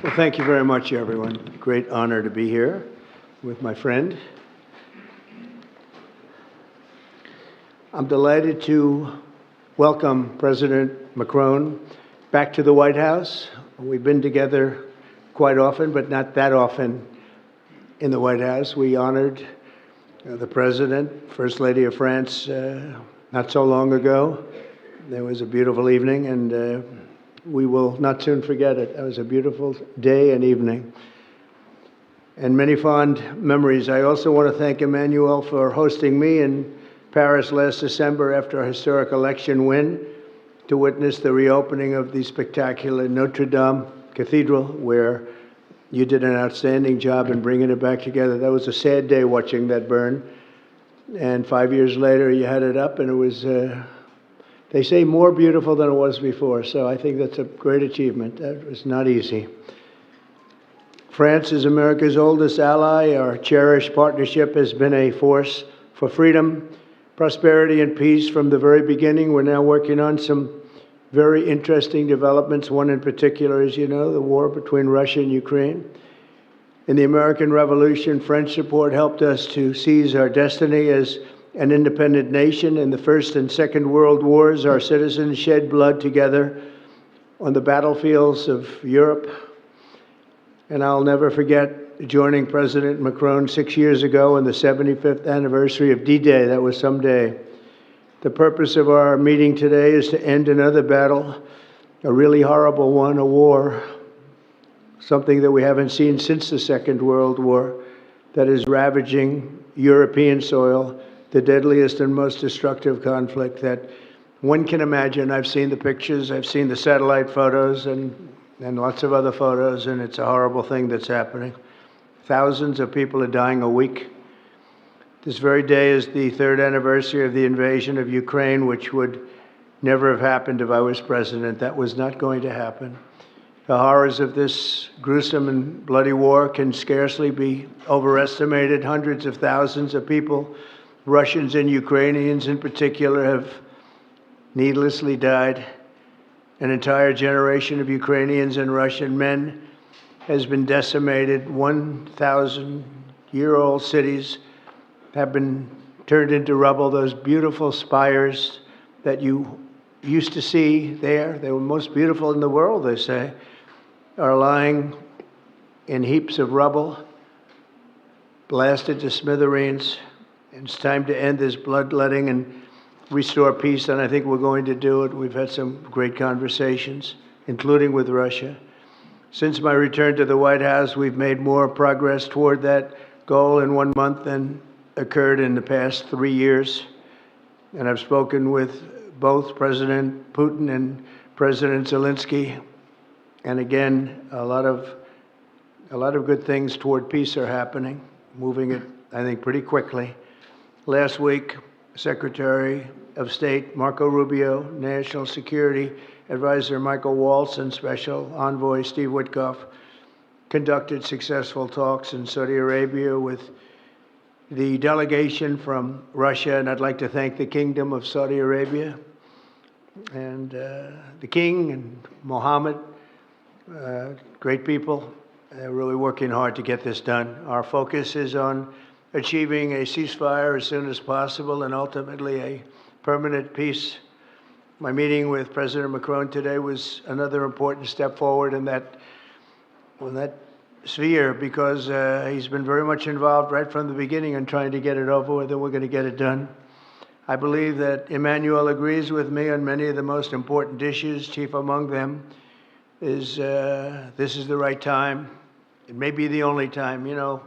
Well, thank you very much, everyone. Great honor to be here with my friend. I'm delighted to welcome President Macron back to the White House. We've been together quite often, but not that often in the White House. We honored the President, First Lady of France, not so long ago. There was a beautiful evening, and we will not soon forget it. It was a beautiful day and evening, and many fond memories. I also want to thank Emmanuel for hosting me in Paris last December after a historic election win to witness the reopening of the spectacular Notre Dame Cathedral, where you did an outstanding job in bringing it back together. That was a sad day watching that burn, and 5 years later you had it up, and it was they say more beautiful than it was before, so I think that's a great achievement. That was not easy. France is America's oldest ally. Our cherished partnership has been a force for freedom, prosperity, and peace from the very beginning. We're now working on some very interesting developments. One in particular, as you know, the war between Russia and Ukraine. In the American Revolution, French support helped us to seize our destiny as an independent nation. In the First and Second World Wars, our citizens shed blood together on the battlefields of Europe. And I'll never forget joining President Macron 6 years ago on the 75th anniversary of D-Day. That was some day. The purpose of our meeting today is to end another battle, a really horrible one, a war, something that we haven't seen since the Second World War, that is ravaging European soil, the deadliest and most destructive conflict that one can imagine. I've seen the pictures, I've seen the satellite photos and lots of other photos, and it's a horrible thing that's happening. Thousands of people are dying a week. This very day is the third anniversary of the invasion of Ukraine, which would never have happened if I was president. That was not going to happen. The horrors of this gruesome and bloody war can scarcely be overestimated. Hundreds of thousands of people, Russians and Ukrainians in particular, have needlessly died. An entire generation of Ukrainians and Russian men has been decimated. 1,000-year-old cities have been turned into rubble. Those beautiful spires that you used to see there, they were most beautiful in the world, they say, are lying in heaps of rubble, blasted to smithereens. It's time to end this bloodletting and restore peace, and I think we're going to do it. We've had some great conversations, including with Russia. Since my return to the White House, we've made more progress toward that goal in 1 month than occurred in the past 3 years. And I've spoken with both President Putin and President Zelensky. And again, a lot of good things toward peace are happening, moving it, I think, pretty quickly. Last week, Secretary of State Marco Rubio, National Security Advisor Michael Waltz, and Special Envoy Steve Witkoff conducted successful talks in Saudi Arabia with the delegation from Russia, and I'd like to thank the Kingdom of Saudi Arabia and the King and Mohammed, great people. They're really working hard to get this done. Our focus is on achieving a ceasefire as soon as possible and ultimately a permanent peace. My meeting with President Macron today was another important step forward in that sphere, because he's been very much involved right from the beginning in trying to get it over with, and we're going to get it done. I believe that Emmanuel agrees with me on many of the most important issues. Chief among them is this is the right time. It may be the only time. You know,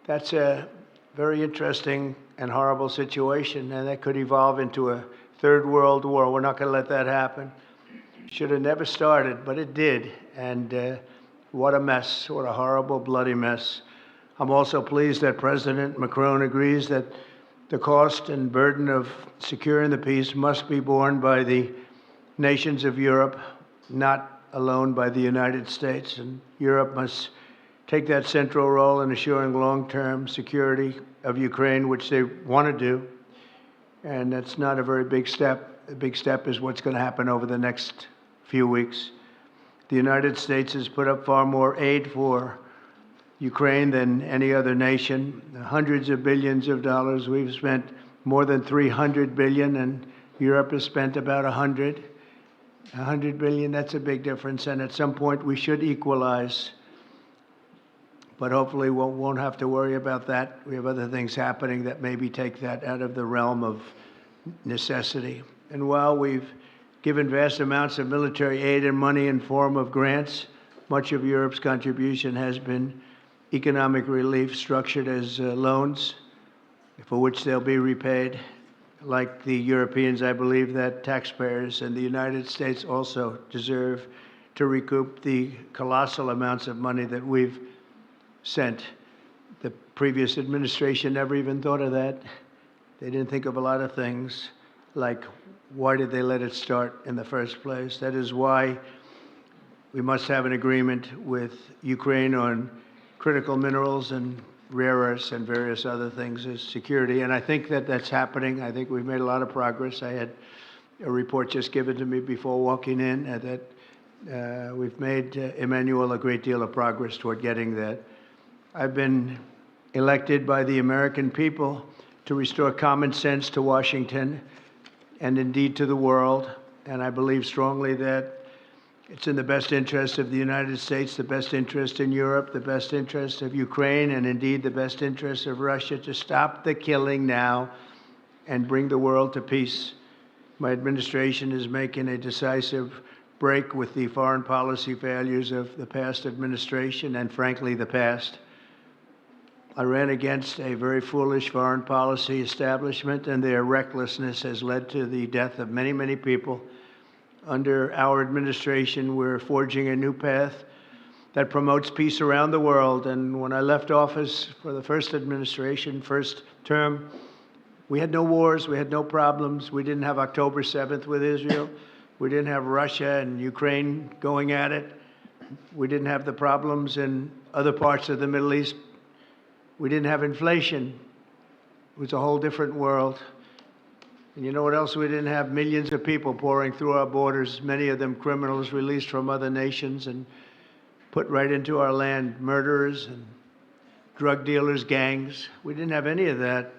that's a very interesting and horrible situation, and that could evolve into a third world war. We're not going to let that happen. Should have never started, but it did, and what a mess, what a horrible, bloody mess. I'm also pleased that President Macron agrees that the cost and burden of securing the peace must be borne by the nations of Europe, not alone by the United States, and Europe must take that central role in assuring long-term security of Ukraine, which they want to do. And that's not a very big step. The big step is what's going to happen over the next few weeks. The United States has put up far more aid for Ukraine than any other nation. Hundreds of billions of dollars. We've spent more than 300 billion, and Europe has spent about 100. 100 billion, that's a big difference, and at some point we should equalize. But hopefully we won't have to worry about that. We have other things happening that maybe take that out of the realm of necessity. And while we've given vast amounts of military aid and money in form of grants, much of Europe's contribution has been economic relief structured as loans for which they'll be repaid. Like the Europeans, I believe that taxpayers in the United States also deserve to recoup the colossal amounts of money that we've sent. The previous administration never even thought of that. They didn't think of a lot of things, like why did they let it start in the first place? That is why we must have an agreement with Ukraine on critical minerals and rare earths and various other things as security. And I think that that's happening. I think we've made a lot of progress. I had a report just given to me before walking in that we've made, Emmanuel, a great deal of progress toward getting that. I've been elected by the American people to restore common sense to Washington and indeed to the world. And I believe strongly that it's in the best interest of the United States, the best interest in Europe, the best interest of Ukraine, and indeed the best interest of Russia to stop the killing now and bring the world to peace. My administration is making a decisive break with the foreign policy failures of the past administration and, frankly, the past. I ran against a very foolish foreign policy establishment, and their recklessness has led to the death of many, many people. Under our administration, we're forging a new path that promotes peace around the world. And when I left office for the first administration, first term, we had no wars, we had no problems. We didn't have October 7th with Israel. We didn't have Russia and Ukraine going at it. We didn't have the problems in other parts of the Middle East. We didn't have inflation. It was a whole different world. And you know what else we didn't have? Millions of people pouring through our borders, many of them criminals released from other nations and put right into our land, murderers and drug dealers, gangs. We didn't have any of that.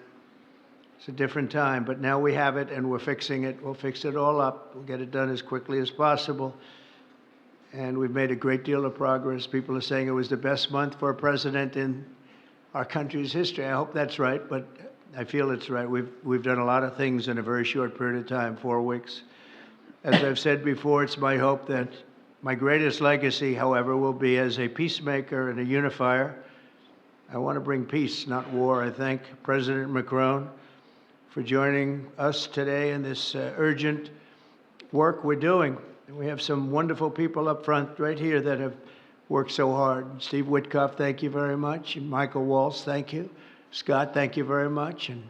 It's a different time, but now we have it and we're fixing it. We'll fix it all up. We'll get it done as quickly as possible. And we've made a great deal of progress. People are saying it was the best month for a president in our country's history. I hope that's right, but I feel it's right. We've done a lot of things in a very short period of time, 4 weeks. As I've said before, it's my hope that my greatest legacy, however, will be as a peacemaker and a unifier. I want to bring peace, not war. I thank President Macron for joining us today in this urgent work we're doing. And we have some wonderful people up front right here that have worked so hard. Steve Witkoff, thank you very much. And Michael Waltz, thank you. Scott, thank you very much, and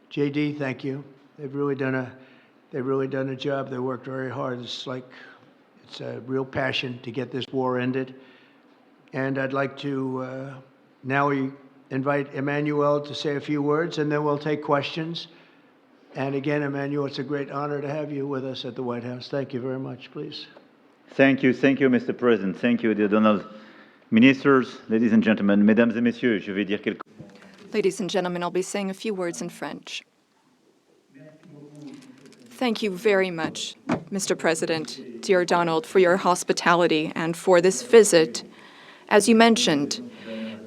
JD, thank you. They've really done a job. They worked very hard. It's a real passion to get this war ended. And I'd like to now invite Emmanuel to say a few words, and then we'll take questions. And again, Emmanuel, it's a great honor to have you with us at the White House. Thank you very much, please. Thank you, Mr. President. Thank you, dear Donald. Ministers, ladies and gentlemen, mesdames et messieurs, je vais dire quelques. Ladies and gentlemen, I'll be saying a few words in French. Thank you very much, Mr. President, dear Donald, for your hospitality and for this visit. As you mentioned,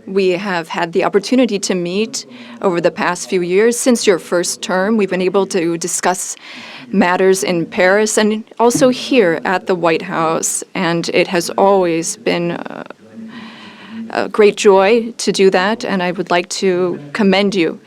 we have had the opportunity to meet over the past few years. Since your first term, we've been able to discuss matters in Paris and also here at the White House, and it has always been a great joy to do that, and I would like to commend you.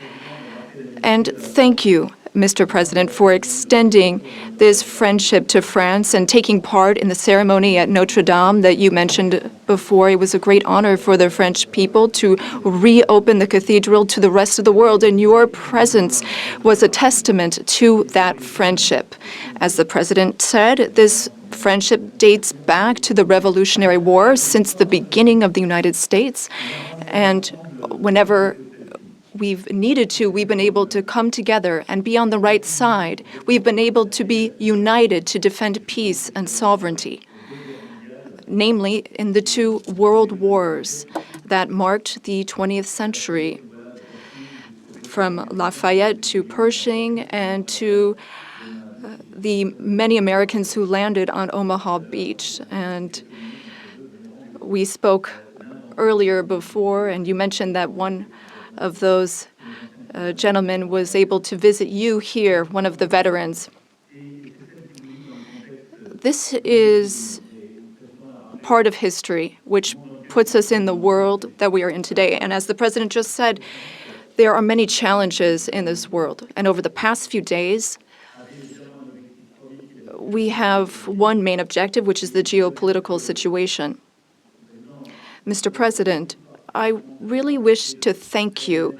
And thank you, Mr. President, for extending this friendship to France and taking part in the ceremony at Notre Dame that you mentioned before. It was a great honor for the French people to reopen the cathedral to the rest of the world, and your presence was a testament to that friendship. As the President said, this friendship dates back to the Revolutionary War, since the beginning of the United States. And whenever we've needed to, we've been able to come together and be on the right side. We've been able to be united to defend peace and sovereignty. namely in the two world wars that marked the 20th century, from Lafayette to Pershing and to the many Americans who landed on Omaha Beach. And we spoke earlier before, and you mentioned that one of those gentlemen was able to visit you here, one of the veterans. This is part of history which puts us in the world that we are in today. And as the President just said, there are many challenges in this world. And over the past few days, we have one main objective, which is the geopolitical situation. Mr. President, I really wish to thank you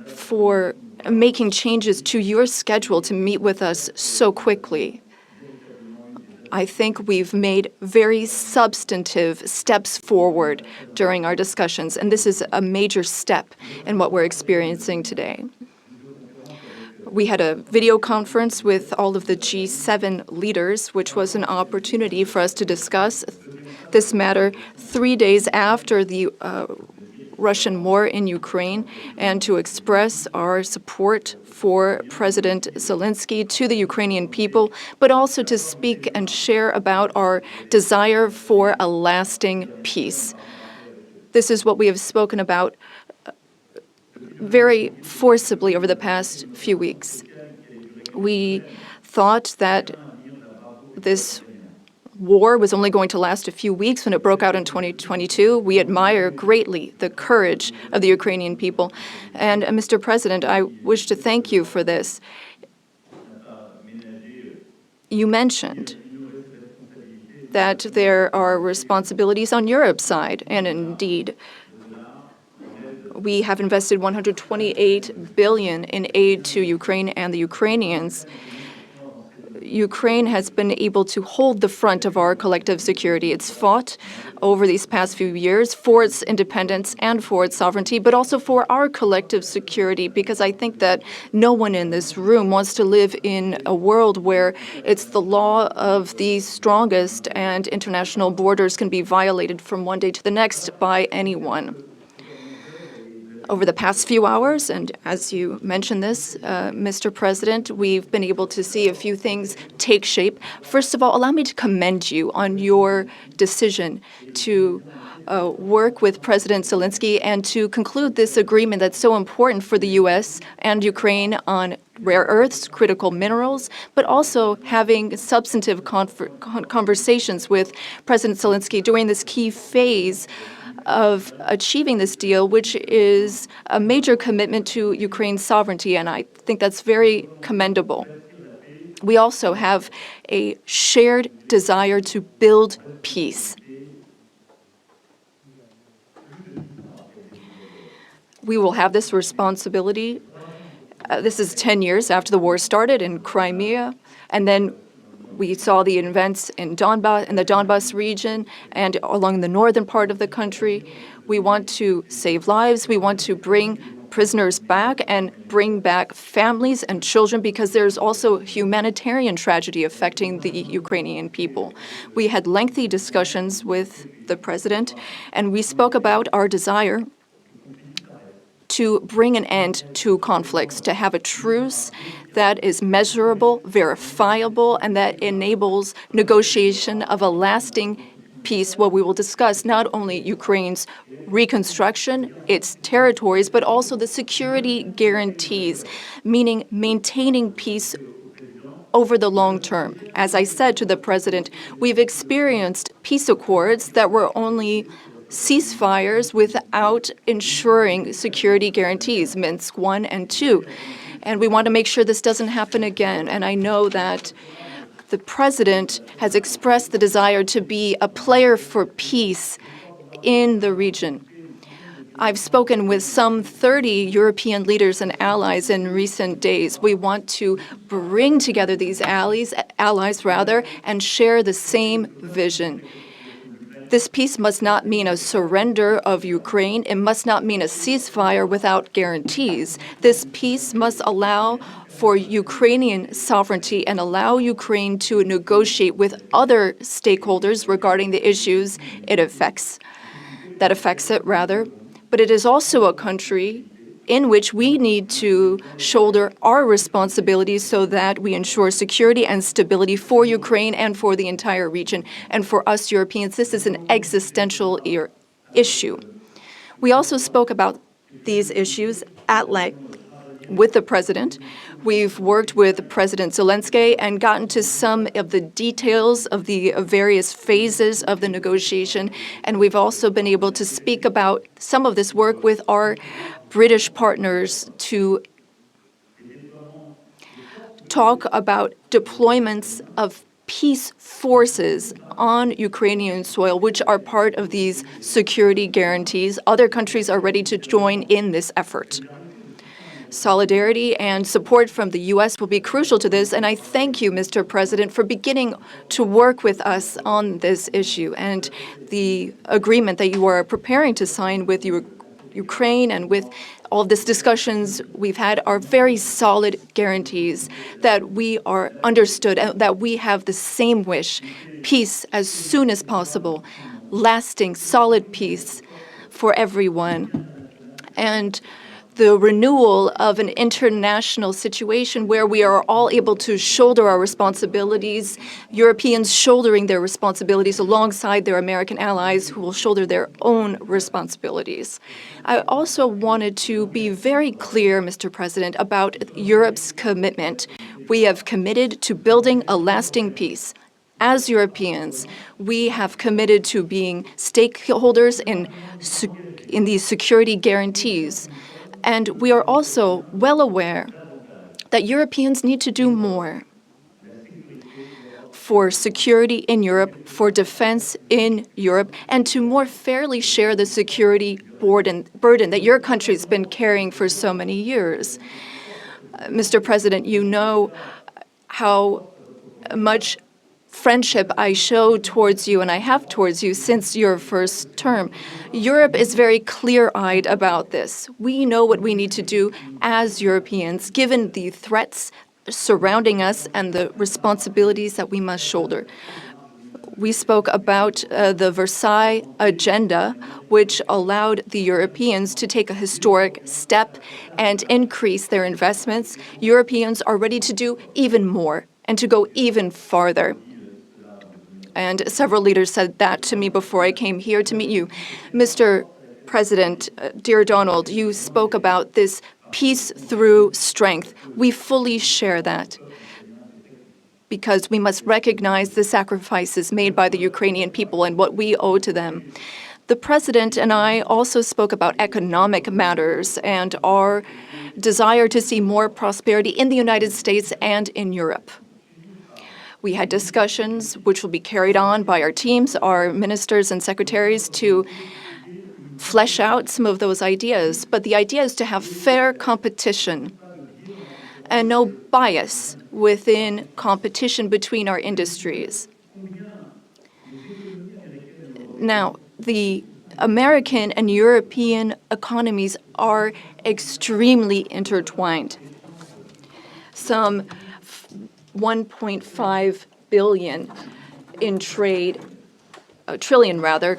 for making changes to your schedule to meet with us so quickly. I think we've made very substantive steps forward during our discussions, and this is a major step in what we're experiencing today. We had a video conference with all of the G7 leaders, which was an opportunity for us to discuss this matter 3 days after the Russian war in Ukraine and to express our support for President Zelensky to the Ukrainian people, but also to speak and share about our desire for a lasting peace. This is what we have spoken about very forcibly over the past few weeks. We thought that this war was only going to last a few weeks when it broke out in 2022. We admire greatly the courage of the Ukrainian people. And Mr. President, I wish to thank you for this. You mentioned that there are responsibilities on Europe's side, and indeed, we have invested $128 billion in aid to Ukraine and the Ukrainians. Ukraine has been able to hold the front of our collective security. It's fought over these past few years for its independence and for its sovereignty, but also for our collective security, because I think that no one in this room wants to live in a world where it's the law of the strongest and international borders can be violated from one day to the next by anyone. Over the past few hours, and as you mentioned this, Mr. President, we've been able to see a few things take shape. First of all, allow me to commend you on your decision to work with President Zelensky and to conclude this agreement that's so important for the U.S. and Ukraine on rare earths, critical minerals, but also having substantive conversations with President Zelensky during this key phase of achieving this deal, which is a major commitment to Ukraine's sovereignty, and I think that's very commendable. We also have a shared desire to build peace. We will have this responsibility. This is 10 years after the war started in Crimea, and then we saw the events in the Donbas region and along the northern part of the country. We want to save lives. We want to bring prisoners back and bring back families and children, because there's also humanitarian tragedy affecting the Ukrainian people. We had lengthy discussions with the president, and we spoke about our desire to bring an end to conflicts, to have a truce that is measurable, verifiable, and that enables negotiation of a lasting peace, where we will discuss not only Ukraine's reconstruction, its territories, but also the security guarantees, meaning maintaining peace over the long term. As I said to the president, we've experienced peace accords that were only ceasefires without ensuring security guarantees, Minsk I and II. And we want to make sure this doesn't happen again. And I know that the president has expressed the desire to be a player for peace in the region. I've spoken with some 30 European leaders and allies in recent days. We want to bring together these allies, and share the same vision. This peace must not mean a surrender of Ukraine. It must not mean a ceasefire without guarantees. This peace must allow for Ukrainian sovereignty and allow Ukraine to negotiate with other stakeholders regarding the issues that affects it. But it is also a country in which we need to shoulder our responsibilities so that we ensure security and stability for Ukraine and for the entire region. And for us Europeans, this is an existential issue. We also spoke about these issues at length with the President. We've worked with President Zelensky and gotten to some of the details of the various phases of the negotiation. And we've also been able to speak about some of this work with our British partners to talk about deployments of peace forces on Ukrainian soil, which are part of these security guarantees. Other countries are ready to join in this effort. Solidarity and support from the U.S. will be crucial to this, and I thank you, Mr. President, for beginning to work with us on this issue and the agreement that you are preparing to sign with Ukraine and with all of these discussions we've had are very solid guarantees that we are understood and that we have the same wish, peace as soon as possible, lasting, solid peace for everyone, and the renewal of an international situation where we are all able to shoulder our responsibilities, Europeans shouldering their responsibilities alongside their American allies who will shoulder their own responsibilities. I also wanted to be very clear, Mr. President, about Europe's commitment. We have committed to building a lasting peace. As Europeans, we have committed to being stakeholders in these security guarantees. And we are also well aware that Europeans need to do more for security in Europe, for defense in Europe, and to more fairly share the security burden that your country's been carrying for so many years. Mr. President, you know how much friendship I show towards you and I have towards you since your first term. Europe is very clear-eyed about this. We know what we need to do as Europeans, given the threats surrounding us and the responsibilities that we must shoulder. We spoke about the Versailles Agenda, which allowed the Europeans to take a historic step and increase their investments. Europeans are ready to do even more and to go even farther. And several leaders said that to me before I came here to meet you. Mr. President, dear Donald, you spoke about this peace through strength. We fully share that because we must recognize the sacrifices made by the Ukrainian people and what we owe to them. The President and I also spoke about economic matters and our desire to see more prosperity in the United States and in Europe. We had discussions which will be carried on by our teams, our ministers and secretaries, to flesh out some of those ideas. But the idea is to have fair competition and no bias within competition between our industries. Now, the American and European economies are extremely intertwined. Some 1.5 billion in trade, trillion rather,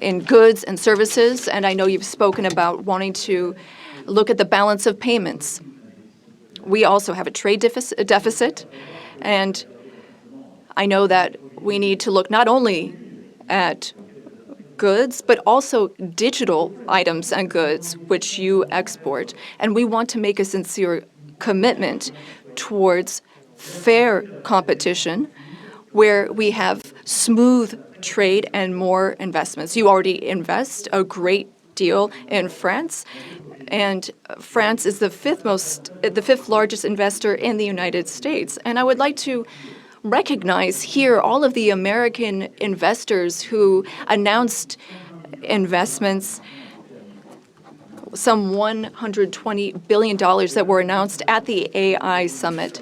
in goods and services, and I know you've spoken about wanting to look at the balance of payments. We also have a trade deficit, and I know that we need to look not only at goods, but also digital items and goods which you export, and we want to make a sincere commitment towards fair competition where we have smooth trade and more investments. You already invest a great deal in France, and France is the fifth largest investor in the United States. And I would like to recognize here all of the American investors who announced investments, some $120 billion that were announced at the AI summit.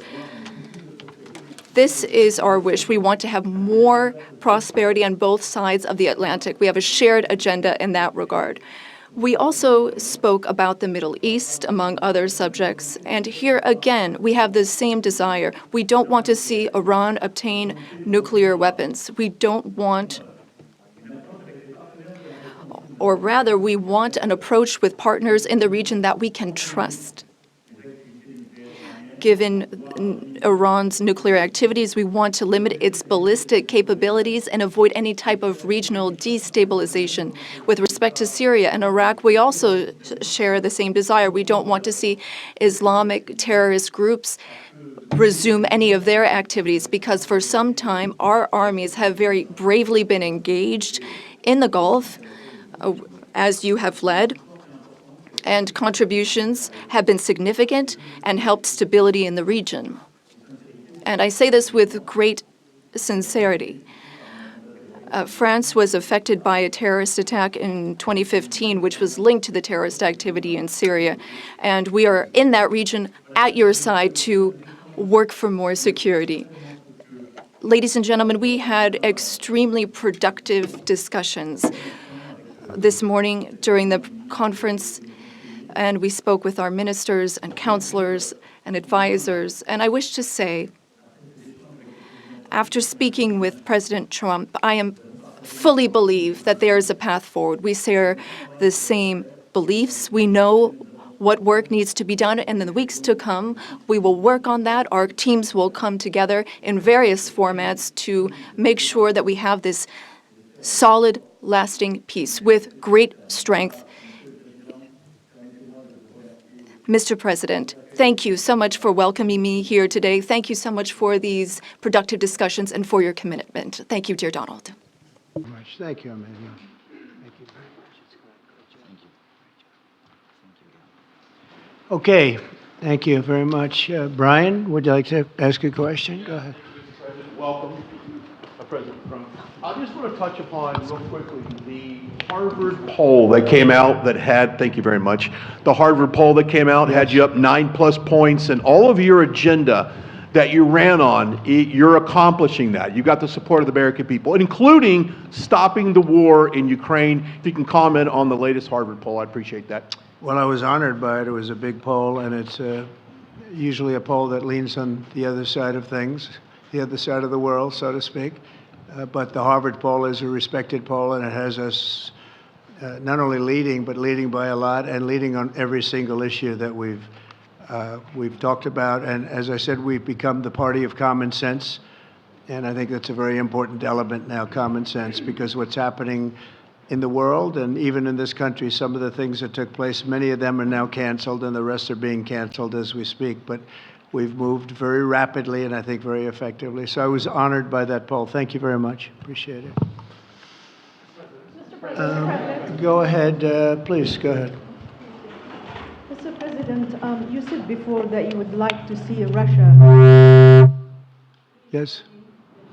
This is our wish. We want to have more prosperity on both sides of the Atlantic. We have a shared agenda in that regard. We also spoke about the Middle East, among other subjects, and here again, we have the same desire. We don't want to see Iran obtain nuclear weapons. We don't want, or rather, we want an approach with partners in the region that we can trust. Given Iran's nuclear activities, we want to limit its ballistic capabilities and avoid any type of regional destabilization. With respect to Syria and Iraq, we also share the same desire. We don't want to see Islamic terrorist groups resume any of their activities, because for some time our armies have very bravely been engaged in the Gulf, as you have led, and contributions have been significant and helped stability in the region. And I say this with great sincerity. France was affected by a terrorist attack in 2015, which was linked to the terrorist activity in Syria. And we are in that region at your side to work for more security. Ladies and gentlemen, we had extremely productive discussions this morning during the conference, and we spoke with our ministers and counselors and advisors. And I wish to say, after speaking with President Trump, I fully believe that there is a path forward. We share the same beliefs. We know what work needs to be done, and in the weeks to come, we will work on that. Our teams will come together in various formats to make sure that we have this solid, lasting peace with great strength. Mr. President, thank you so much for welcoming me here today. Thank you so much for these productive discussions and for your commitment. Thank you, dear Donald. Thank you, Emmanuel. Thank you very much. Okay, thank you very much. Brian, would you like to ask a question? Go ahead. Welcome, President Macron. I just want to touch upon real quickly the Harvard poll that came out that had, thank you very much, the Harvard poll that came out had you up 9+ points, and all of your agenda that you ran on, you're accomplishing that. You got the support of the American people, including stopping the war in Ukraine. If you can comment on the latest Harvard poll, I'd appreciate that. Well, I was honored by it. It was a big poll, and it's usually a poll that leans on the other side of things, the other side of the world, so to speak. But the Harvard poll is a respected poll, and it has us not only leading, but leading by a lot, and leading on every single issue that we've talked about. And as I said, we've become the party of common sense, and I think that's a very important element now, common sense, because what's happening in the world and even in this country, some of the things that took place, many of them are now canceled, and the rest are being canceled as we speak. But we've moved very rapidly and I think very effectively. So I was honored by that poll. Thank you very much. Appreciate it. Go ahead, please, go ahead. Mr. President, you said before that you would like to see Russia. Yes,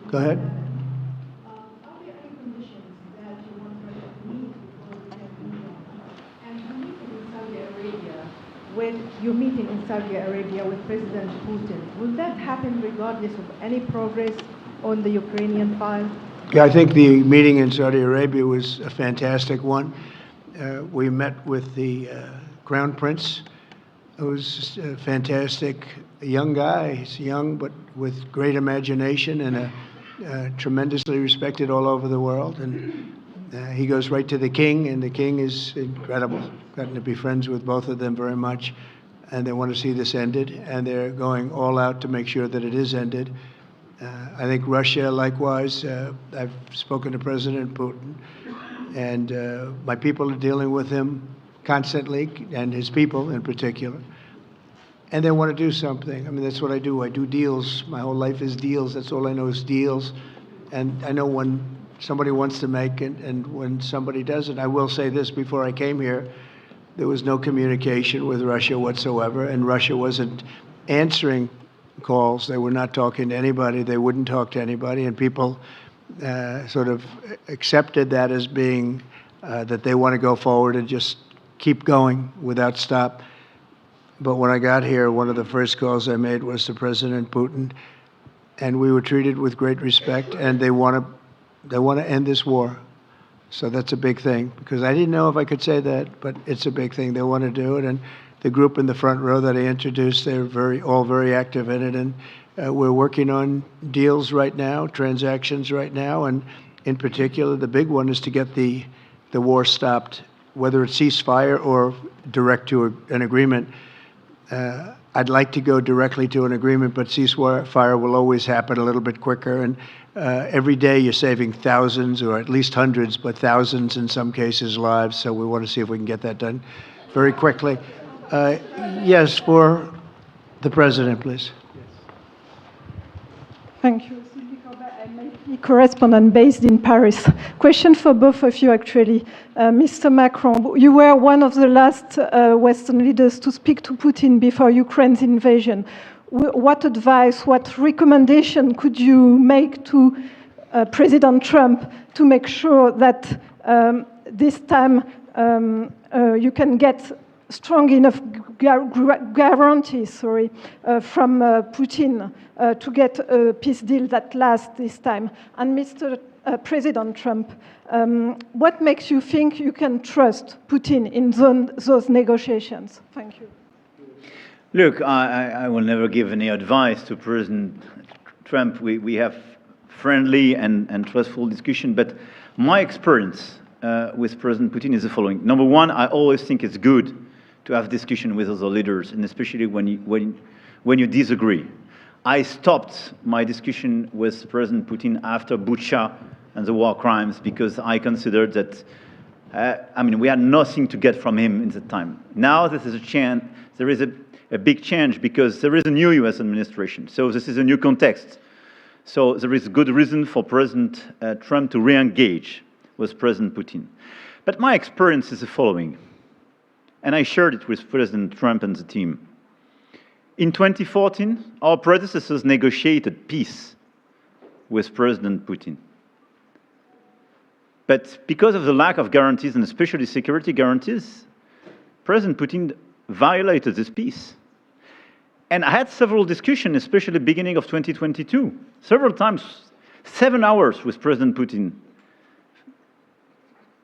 go ahead. Are there any conditions that you want Russia to meet and you meeting in Saudi Arabia, when you're meeting in Saudi Arabia with President Putin, will that happen regardless of any progress on the Ukrainian file? Yeah, I think the meeting in Saudi Arabia was a fantastic one. We met with the Crown Prince, who's a fantastic young guy. He's young, but with great imagination and tremendously respected all over the world. And he goes right to the king, and the king is incredible. Gotten to be friends with both of them very much, and they want to see this ended, and they're going all out to make sure that it is ended. I think Russia, likewise, I've spoken to President Putin, and my people are dealing with him constantly, and his people in particular. And they want to do something. I mean, that's what I do. I do deals. My whole life is deals. That's all I know is deals. And I know when somebody wants to make it and when somebody doesn't. I will say this, before I came here, there was no communication with Russia whatsoever, and Russia wasn't answering calls. They were not talking to anybody. They wouldn't talk to anybody, and people sort of accepted that as being that they want to go forward and just keep going without stop. But when I got here, one of the first calls I made was to President Putin, and we were treated with great respect, and they want to end this war. So that's a big thing, because I didn't know if I could say that, but it's a big thing. They want to do it, and the group in the front row that I introduced, they're all very active in it, and we're working on deals right now, transactions right now, and in particular, the big one is to get the war stopped, whether it's ceasefire or direct to an agreement. I'd like to go directly to an agreement, but ceasefire will always happen a little bit quicker. And every day you're saving thousands, or at least hundreds, but thousands in some cases, lives. So we want to see if we can get that done very quickly. Yes, for the president, please. Thank you. I'm a correspondent based in Paris. Question for both of you, actually. Mr. Macron, you were one of the last Western leaders to speak to Putin before Ukraine's invasion. What advice, what recommendation could you make to President Trump to make sure that this time you can get strong enough guarantees from Putin to get a peace deal that lasts this time? And Mr. President Trump, what makes you think you can trust Putin in those negotiations? Thank you. Look, I will never give any advice to President Trump. We have friendly and trustful discussion, but my experience with President Putin is the following. Number one, I always think it's good to have discussion with other leaders, and especially when you disagree. I stopped my discussion with President Putin after Bucha and the war crimes, because I considered that, we had nothing to get from him in the time. Now this is there is a big change, because there is a new US administration. So this is a new context. So there is good reason for President Trump to re-engage with President Putin. But my experience is the following, and I shared it with President Trump and the team. In 2014, our predecessors negotiated peace with President Putin. But because of the lack of guarantees, and especially security guarantees, President Putin violated this peace. And I had several discussions, especially beginning of 2022, several times, 7 hours with President Putin,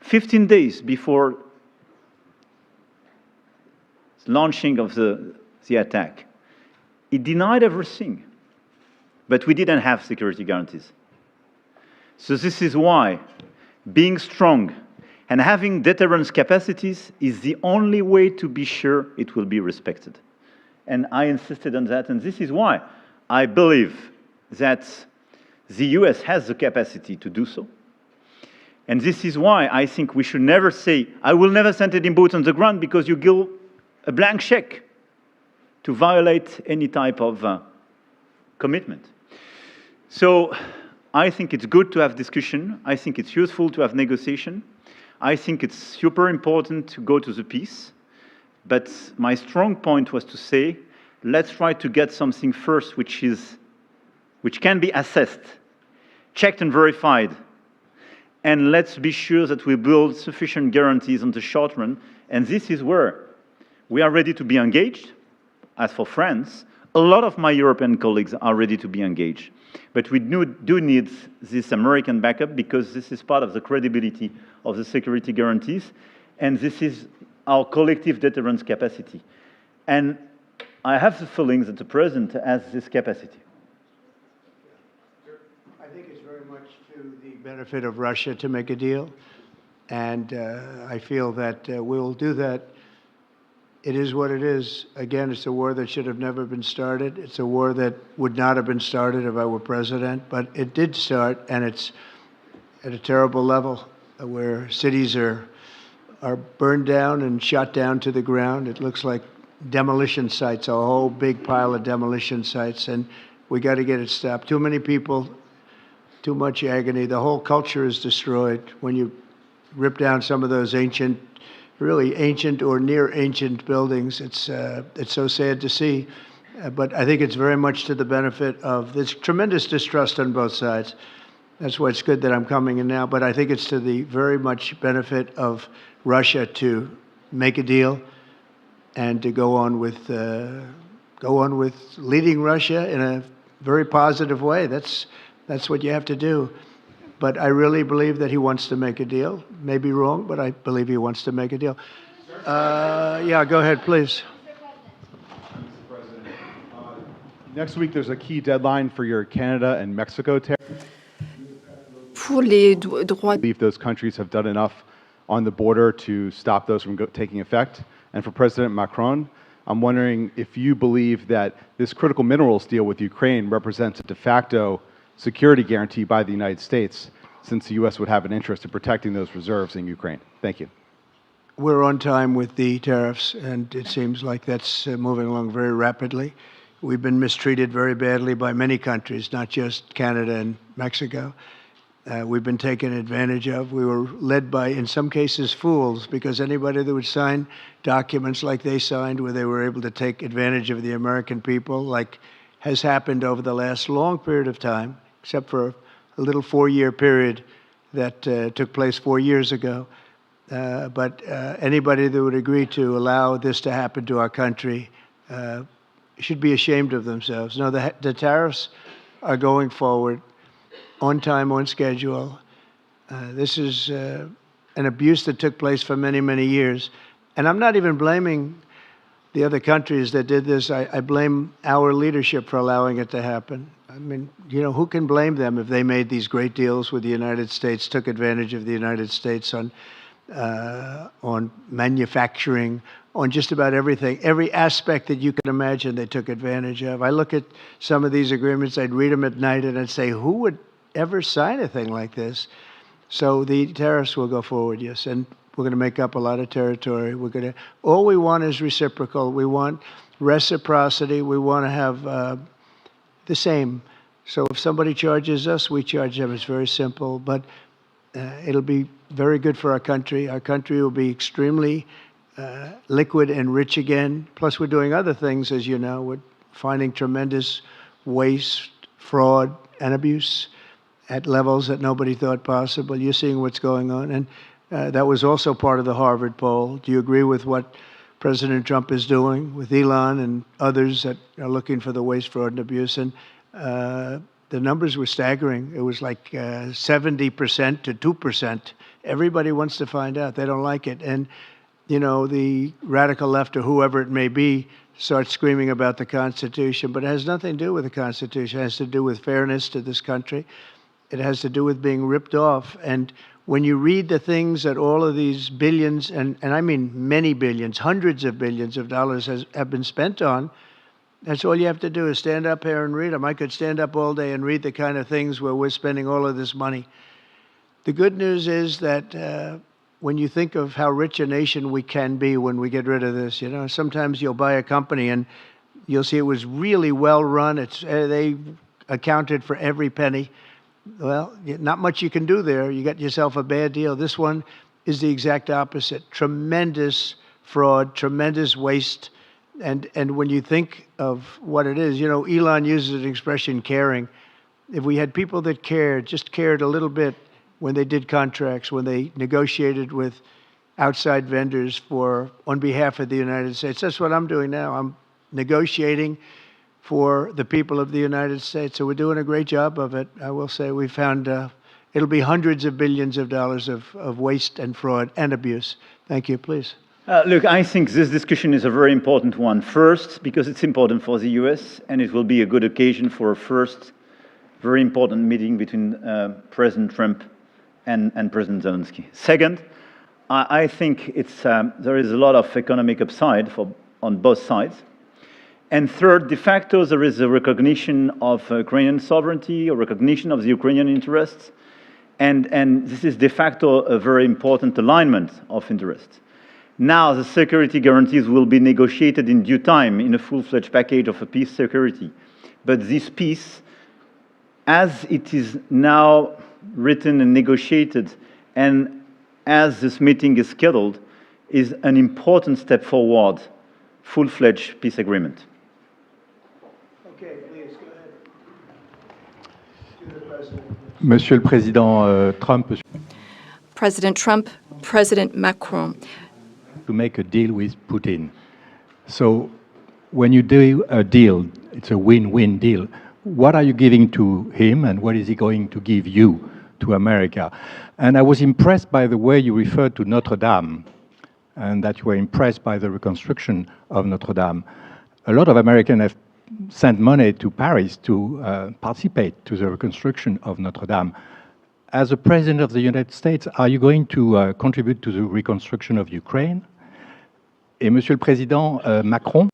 15 days before launching of the attack. He denied everything, but we didn't have security guarantees. So this is why being strong and having deterrence capacities is the only way to be sure it will be respected. And I insisted on that, and this is why I believe that the US has the capacity to do so. And this is why I think we should never say, I will never send any boots on the ground, because you give a blank check to violate any type of commitment. So I think it's good to have discussion. I think it's useful to have negotiation. I think it's super important to go to the peace. But my strong point was to say, let's try to get something first which can be assessed, checked and verified. And let's be sure that we build sufficient guarantees on the short run. And this is where we are ready to be engaged. As for France, a lot of my European colleagues are ready to be engaged. But we do need this American backup, because this is part of the credibility of the security guarantees, and this is our collective deterrence capacity. And I have the feeling that the President has this capacity. I think it's very much to the benefit of Russia to make a deal, and I feel that we'll do that. It is what it is. Again, it's a war that should have never been started. It's a war that would not have been started if I were president, but it did start, and it's at a terrible level where cities are burned down and shot down to the ground. It looks like demolition sites, a whole big pile of demolition sites, and we got to get it stopped. Too many people, too much agony. The whole culture is destroyed when you rip down some of those really ancient or near ancient buildings. It's so sad to see, but I think it's very much to the benefit of this tremendous distrust on both sides. That's why it's good that I'm coming in now, but I think it's to the very much benefit of Russia to make a deal and to go on with leading Russia in a very positive way. That's what you have to do. But I really believe that he wants to make a deal. Maybe wrong, but I believe he wants to make a deal. Yeah, go ahead, please. Next week, there's a key deadline for your Canada and Mexico tariffs. Pour les droits I believe those countries have done enough on the border to stop those from taking effect. And for President Macron, I'm wondering if you believe that this critical minerals deal with Ukraine represents a de facto security guarantee by the United States, since the U.S. would have an interest in protecting those reserves in Ukraine. Thank you. We're on time with the tariffs, and it seems like that's moving along very rapidly. We've been mistreated very badly by many countries, not just Canada and Mexico. We've been taken advantage of. We were led by, in some cases, fools, because anybody that would sign documents like they signed, where they were able to take advantage of the American people, like has happened over the last long period of time, except for a little 4-year period that took place 4 years ago. But anybody that would agree to allow this to happen to our country should be ashamed of themselves. No, the tariffs are going forward on time, on schedule. This is an abuse that took place for many, many years. And I'm not even blaming the other countries that did this. I blame our leadership for allowing it to happen. I mean, you know, who can blame them if they made these great deals with the United States, took advantage of the United States on manufacturing, on just about everything. Every aspect that you can imagine, they took advantage of. I look at some of these agreements, I'd read them at night, and I'd say, who would ever sign a thing like this? So the tariffs will go forward, yes, and we're going to make up a lot of territory. All we want is reciprocal. We want reciprocity. We want to have the same. So if somebody charges us, we charge them. It's very simple, but it'll be very good for our country. Our country will be extremely liquid and rich again. Plus, we're doing other things, as you know. We're finding tremendous waste, fraud, and abuse at levels that nobody thought possible. You're seeing what's going on. And that was also part of the Harvard poll. Do you agree with what President Trump is doing with Elon and others that are looking for the waste, fraud, and abuse? And the numbers were staggering. It was like 70% to 2%. Everybody wants to find out. They don't like it. And, you know, the radical left or whoever it may be starts screaming about the Constitution, but it has nothing to do with the Constitution. It has to do with fairness to this country. It has to do with being ripped off. And when you read the things that all of these billions, and I mean many billions, hundreds of billions of dollars have been spent on, that's all you have to do is stand up here and read them. I could stand up all day and read the kind of things where we're spending all of this money. The good news is that when you think of how rich a nation we can be when we get rid of this, you know, sometimes you'll buy a company and you'll see it was really well run. They accounted for every penny. Well, not much you can do there. You got yourself a bad deal. This one is the exact opposite. Tremendous fraud, tremendous waste. And when you think of what it is, you know, Elon uses an expression, caring. If we had people that cared, just cared a little bit when they did contracts, when they negotiated with outside vendors on behalf of the United States. That's what I'm doing now. I'm negotiating for the people of the United States. So we're doing a great job of it. I will say we found it'll be hundreds of billions of dollars of waste and fraud and abuse. Thank you. Please. Look, I think this discussion is a very important one. First, because it's important for the US, and it will be a good occasion for a first very important meeting between President Trump and President Zelensky. Second, I think there is a lot of economic upside on both sides. And third, de facto, there is a recognition of Ukrainian sovereignty, a recognition of the Ukrainian interests, and this is de facto a very important alignment of interests. Now, the security guarantees will be negotiated in due time in a full-fledged package of a peace security. But this peace, as it is now written and negotiated, and as this meeting is scheduled, is an important step forward, full-fledged peace agreement. Okay, please, go ahead. To the President. Monsieur le Président Trump, President Trump, President Macron. to make a deal with Putin. So when you do a deal, it's a win-win deal. what are you giving to him and what is he going to give you, to America? And I was impressed by the way you referred to Notre Dame and that you were impressed by the reconstruction of Notre Dame. A lot of Americans have sent money to Paris to participate to the reconstruction of Notre Dame. As a President of the United States, are you going to contribute to the reconstruction of Ukraine? Et Monsieur le Président Macron?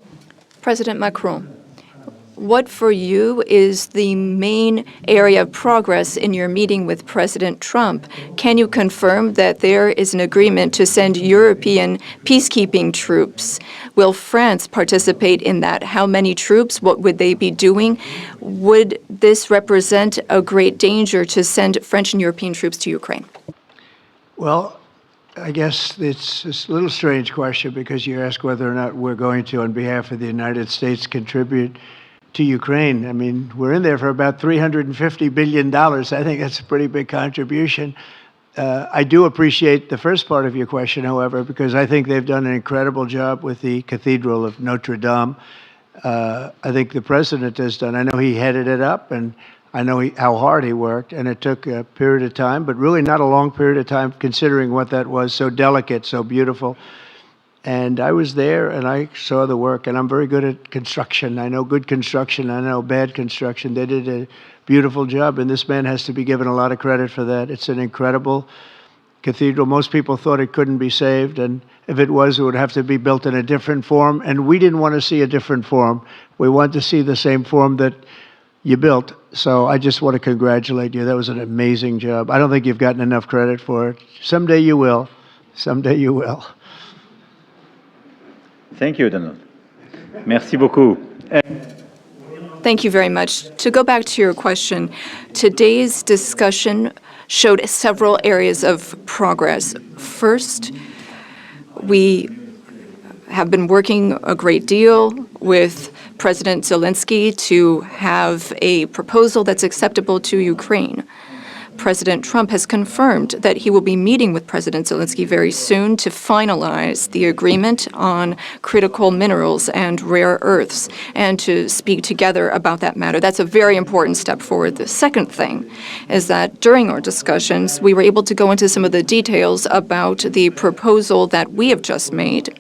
President Macron, what for you is the main area of progress in your meeting with President Trump? Can you confirm that there is an agreement to send European peacekeeping troops? Will France participate in that? How many troops? What would they be doing? Would this represent a great danger to send French and European troops to Ukraine? Well, I guess it's a little strange question because you ask whether or not we're going to, on behalf of the United States, contribute to Ukraine. I mean, we're in there for about $350 billion. I think that's a pretty big contribution. I do appreciate the first part of your question, however, because I think they've done an incredible job with the Cathedral of Notre Dame. I think the president has done. I know he headed it up, and I know how hard he worked, and it took a period of time, but really not a long period of time considering what that was, so delicate, so beautiful. And I was there, and I saw the work, and I'm very good at construction. I know good construction. I know bad construction. They did a beautiful job, and this man has to be given a lot of credit for that. It's an incredible cathedral. Most people thought it couldn't be saved, and if it was, it would have to be built in a different form, and we didn't want to see a different form. We wanted to see the same form that you built. So I just want to congratulate you. That was an amazing job. I don't think you've gotten enough credit for it. Someday you will. Someday you will. Thank you, Donald. Merci beaucoup. Thank you very much. To go back to your question, today's discussion showed several areas of progress. First, we have been working a great deal with President Zelensky to have a proposal that's acceptable to Ukraine. President Trump has confirmed that he will be meeting with President Zelensky very soon to finalize the agreement on critical minerals and rare earths and to speak together about that matter. That's a very important step forward. The second thing is that during our discussions, we were able to go into some of the details about the proposal that we have just made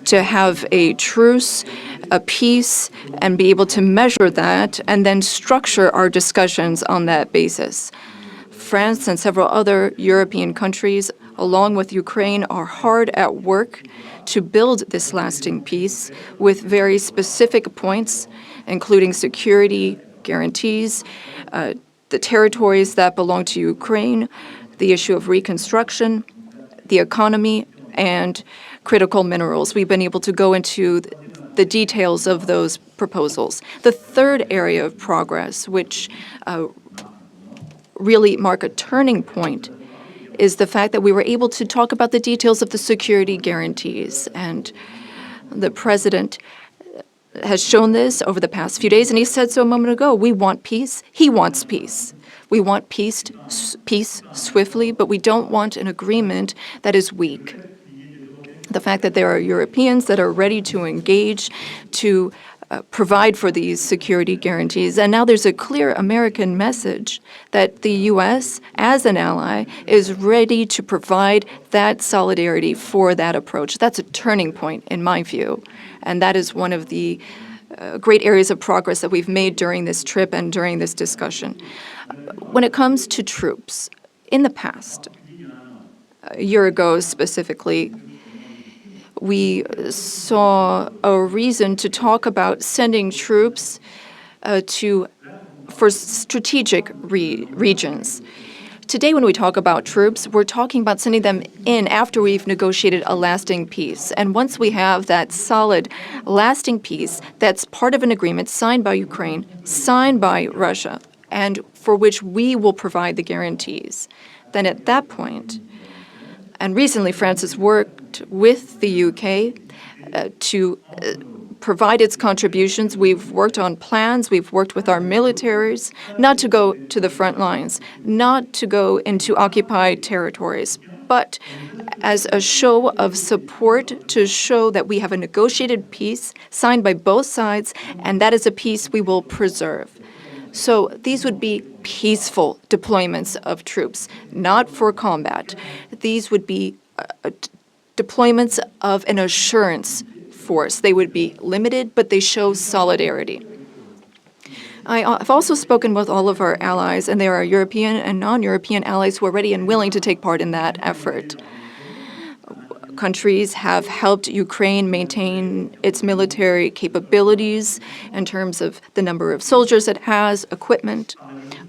to have a truce, a peace, and be able to measure that and then structure our discussions on that basis. France and several other European countries, along with Ukraine, are hard at work to build this lasting peace with very specific points, including security guarantees, the territories that belong to Ukraine, the issue of reconstruction, the economy, and critical minerals. We've been able to go into the details of those proposals. The third area of progress, which really mark a turning point, is the fact that we were able to talk about the details of the security guarantees. And the president has shown this over the past few days, and he said so a moment ago. We want peace. He wants peace. We want peace swiftly, but we don't want an agreement that is weak. The fact that there are Europeans that are ready to engage to provide for these security guarantees. And now there's a clear American message that the U.S., as an ally, is ready to provide that solidarity for that approach. That's a turning point, in my view. And that is one of the great areas of progress that we've made during this trip and during this discussion. When it comes to troops, in the past, a year ago specifically, we saw a reason to talk about sending troops for strategic regions. Today, when we talk about troops, we're talking about sending them in after we've negotiated a lasting peace. And once we have that solid, lasting peace, that's part of an agreement signed by Ukraine, signed by Russia, and for which we will provide the guarantees, then at that point, and recently France has worked with the UK to provide its contributions. We've worked on plans. We've worked with our militaries not to go to the front lines, not to go into occupied territories, but as a show of support to show that we have a negotiated peace signed by both sides, and that is a peace we will preserve. So these would be peaceful deployments of troops, not for combat. These would be deployments of an assurance force. They would be limited, but they show solidarity. I've also spoken with all of our allies, and there are European and non-European allies who are ready and willing to take part in that effort. Countries have helped Ukraine maintain its military capabilities in terms of the number of soldiers it has, equipment,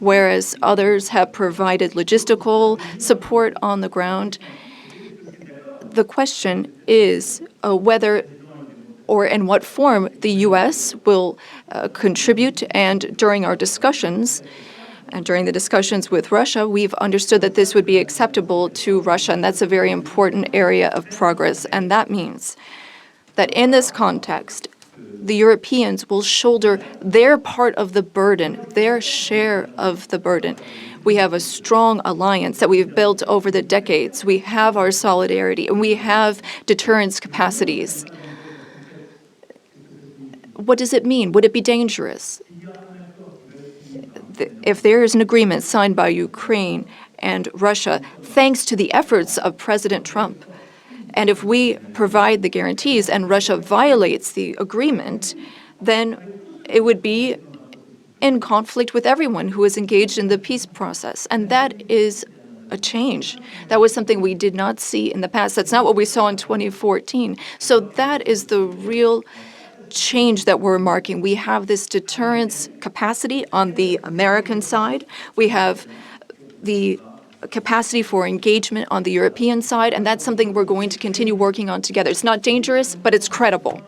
whereas others have provided logistical support on the ground. The question is whether or in what form the U.S. will contribute. And during our discussions, and during the discussions with Russia, we've understood that this would be acceptable to Russia, and that's a very important area of progress. And that means that in this context, the Europeans will shoulder their part of the burden, their share of the burden. We have a strong alliance that we've built over the decades. We have our solidarity, and we have deterrence capacities. What does it mean? Would it be dangerous? If there is an agreement signed by Ukraine and Russia, thanks to the efforts of President Trump, and if we provide the guarantees and Russia violates the agreement, then it would be in conflict with everyone who is engaged in the peace process. And that is a change. That was something we did not see in the past. That's not what we saw in 2014. So that is the real change that we're marking. We have this deterrence capacity on the American side. We have the capacity for engagement on the European side, and that's something we're going to continue working on together. It's not dangerous, but it's credible.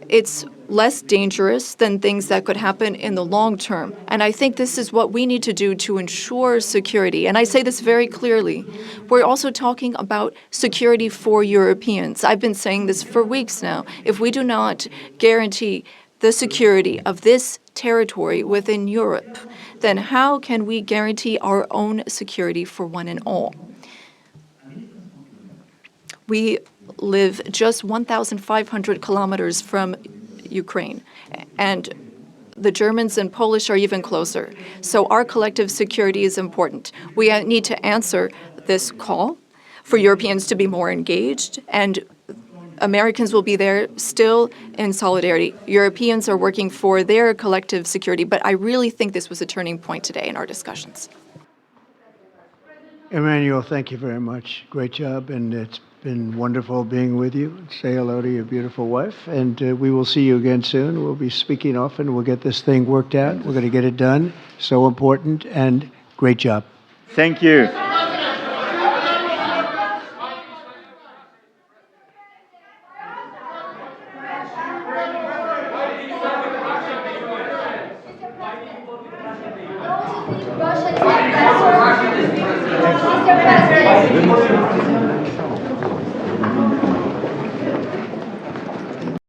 It's less dangerous than things that could happen in the long term. And I think this is what we need to do to ensure security. And I say this very clearly. We're also talking about security for Europeans. I've been saying this for weeks now. If we do not guarantee the security of this territory within Europe, then how can we guarantee our own security for one and all? We live just 1,500 kilometers from Ukraine, and the Germans and Polish are even closer. So our collective security is important. We need to answer this call for Europeans to be more engaged, and Americans will be there still in solidarity. Europeans are working for their collective security, but I really think this was a turning point today in our discussions. Emmanuel, thank you very much. Great job, and it's been wonderful being with you. Say hello to your beautiful wife, and we will see you again soon. We'll be speaking often. We'll get this thing worked out. We're going to get it done. So important, and great job. Thank you. Mr. President.